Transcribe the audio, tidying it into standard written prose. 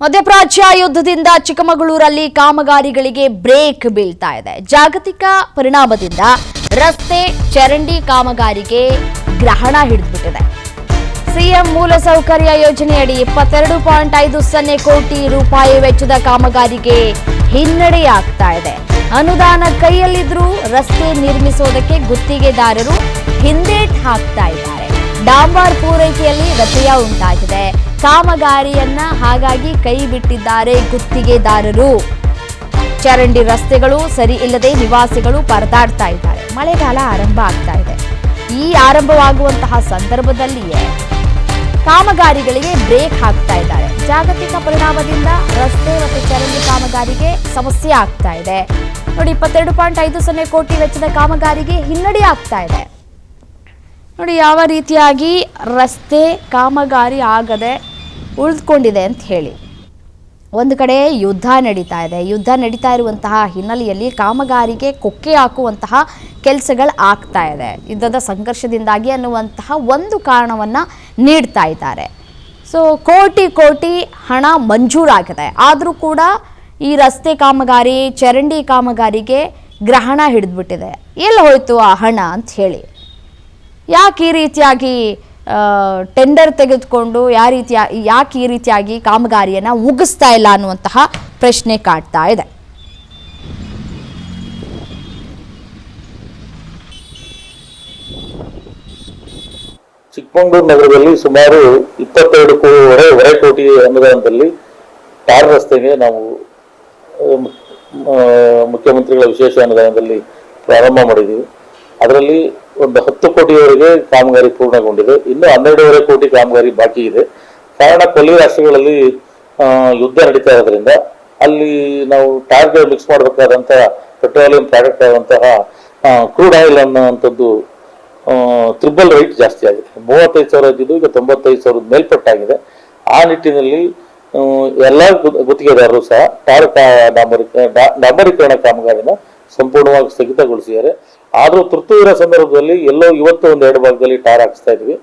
ಮಧ್ಯಪ್ರಾಚ್ಯ ಯುದ್ಧದಿಂದ ಚಿಕ್ಕಮಗಳೂರಲ್ಲಿ ಕಾಮಗಾರಿಗಳಿಗೆ ಬ್ರೇಕ್ ಬೀಳ್ತಾ ಇದೆ. ಜಾಗತಿಕ ಪರಿಣಾಮದಿಂದ ರಸ್ತೆ ಚರಂಡಿ ಕಾಮಗಾರಿಗೆ ಗ್ರಹಣ ಹಿಡಿದುಬಿಟ್ಟಿದೆ. ಸಿಎಂ ಮೂಲಸೌಕರ್ಯ ಯೋಜನೆಯಡಿ 22.50 ಕೋಟಿ ರೂಪಾಯಿ ವೆಚ್ಚದ ಕಾಮಗಾರಿಗೆ ಹಿನ್ನಡೆಯಾಗ್ತಾ ಇದೆ. ಅನುದಾನ ಕೈಯಲ್ಲಿದ್ರೂ ರಸ್ತೆ ನಿರ್ಮಿಸೋದಕ್ಕೆ ಗುತ್ತಿಗೆದಾರರು ಹಿಂದೇಟ್ ಹಾಕ್ತಾ ಇದ್ದಾರೆ. ಡಾಂಬರ್ ಪೂರೈಕೆಯಲ್ಲಿ ವ್ಯತ್ಯಯ ಉಂಟಾಗಿದೆ. ಕಾಮಗಾರಿಯನ್ನ ಹಾಗಾಗಿ ಕೈ ಬಿಟ್ಟಿದ್ದಾರೆ ಗುತ್ತಿಗೆದಾರರು. ಚರಂಡಿ ರಸ್ತೆಗಳು ಸರಿ ಇಲ್ಲದೆ ನಿವಾಸಿಗಳು ಪರದಾಡ್ತಾ ಇದ್ದಾರೆ. ಮಳೆಗಾಲ ಆರಂಭ ಆಗ್ತಾ ಇದೆ. ಈ ಆರಂಭವಾಗುವಂತಹ ಸಂದರ್ಭದಲ್ಲಿಯೇ ಕಾಮಗಾರಿಗಳಿಗೆ ಬ್ರೇಕ್ ಹಾಕ್ತಾ ಇದ್ದಾರೆ. ಜಾಗತಿಕ ಪರಿಣಾಮದಿಂದ ರಸ್ತೆ ಮತ್ತು ಚರಂಡಿ ಕಾಮಗಾರಿಗೆ ಸಮಸ್ಯೆ ಆಗ್ತಾ ಇದೆ. ನೋಡಿ, 22.50 ಕೋಟಿ ವೆಚ್ಚದ ಕಾಮಗಾರಿಗೆ ಹಿನ್ನಡೆ ಆಗ್ತಾ ಇದೆ. ನೋಡಿ ಯಾವ ರೀತಿಯಾಗಿ ರಸ್ತೆ ಕಾಮಗಾರಿ ಆಗದೆ ಉಳಿದುಕೊಂಡಿದೆ ಅಂತ ಹೇಳಿ. ಒಂದು ಕಡೆ ಯುದ್ಧ ನಡೀತಾ ಇದೆ. ಯುದ್ಧ ನಡೀತಾ ಇರುವಂತಹ ಹಿನ್ನೆಲೆಯಲ್ಲಿ ಕಾಮಗಾರಿಗೆ ಕೊಕ್ಕೆ ಹಾಕುವಂತಹ ಕೆಲಸಗಳು ಆಗ್ತಾ ಇದೆ. ಯುದ್ಧದ ಸಂಘರ್ಷದಿಂದಾಗಿ ಅನ್ನುವಂತಹ ಒಂದು ಕಾರಣವನ್ನು ನೀಡ್ತಾ ಇದ್ದಾರೆ. ಸೊ ಕೋಟಿ ಹಣ ಮಂಜೂರಾಗಿದೆ. ಆದರೂ ಕೂಡ ಈ ರಸ್ತೆ ಕಾಮಗಾರಿ ಚರಂಡಿ ಕಾಮಗಾರಿಗೆ ಗ್ರಹಣ ಹಿಡಿದ್ಬಿಟ್ಟಿದೆ. ಎಲ್ಲಿ ಹೋಯ್ತು ಆ ಹಣ ಅಂತ ಹೇಳಿ. ಯಾಕೆ ಈ ರೀತಿಯಾಗಿ ಟೆಂಡರ್ ತೆಗೆದುಕೊಂಡು ಯಾಕೆ ಈ ರೀತಿಯಾಗಿ ಕಾಮಗಾರಿಯನ್ನು ಮುಗಿಸ್ತಾ ಇಲ್ಲ ಅನ್ನುವಂತಹ ಪ್ರಶ್ನೆ ಕಾಡ್ತಾ ಇದೆ. ಚಿಕ್ಕಮಗಳೂರು ನಗರದಲ್ಲಿ ಸುಮಾರು 22.5 ಕೋಟಿ ಅನುದಾನದಲ್ಲಿ ಟಾರ್ ರಸ್ತೆಗೆ ನಾವು ಮುಖ್ಯಮಂತ್ರಿಗಳ ವಿಶೇಷ ಅನುದಾನದಲ್ಲಿ ಪ್ರಾರಂಭ ಮಾಡಿದ್ದೀವಿ. ಅದರಲ್ಲಿ ಒಂದು 10 ಕೋಟಿಯವರೆಗೆ ಕಾಮಗಾರಿ ಪೂರ್ಣಗೊಂಡಿದೆ. ಇನ್ನು 12.5 ಕೋಟಿ ಕಾಮಗಾರಿ ಬಾಕಿ ಇದೆ. ಕಾರಣ ಕೊಲ್ಲಿ ರಾಷ್ಟ್ರಗಳಲ್ಲಿ ಯುದ್ಧ ನಡೀತಾ ಇರೋದ್ರಿಂದ ಅಲ್ಲಿ ನಾವು ಟಾರ್ಗೆ ಮಿಕ್ಸ್ ಮಾಡಬೇಕಾದಂತಹ ಪೆಟ್ರೋಲಿಯಂ ಪ್ರಾಡಕ್ಟ್ ಆದಂತಹ ಕ್ರೂಡ್ ಆಯಿಲ್ ಅನ್ನುವಂಥದ್ದು ತ್ರಿಬಲ್ ರೇಟ್ ಜಾಸ್ತಿ ಆಗಿದೆ. 35,000 ಇದ್ದಿದ್ದು ಈಗ 95,000 ಮೇಲ್ಪಟ್ಟಾಗಿದೆ. ಆ ನಿಟ್ಟಿನಲ್ಲಿ ಎಲ್ಲ ಗುತ್ತಿಗೆದಾರರು ಸಹ ಟಾರ್ ಡಾಂಬರೀಕರಣ ಕಾಮಗಾರಿನ ಸಂಪೂರ್ಣವಾಗಿ ಸ್ಥಗಿತಗೊಳಿಸಿದ್ದಾರೆ. ಆದರೂ ತುರ್ತು ಇರೋ ಸಂದರ್ಭದಲ್ಲಿ ಎಲ್ಲೋ ಇವತ್ತು 1-2 ಭಾಗದಲ್ಲಿ ಟಾರ್ ಹಾಕಿಸ್ತಾ ಇದ್ವಿ.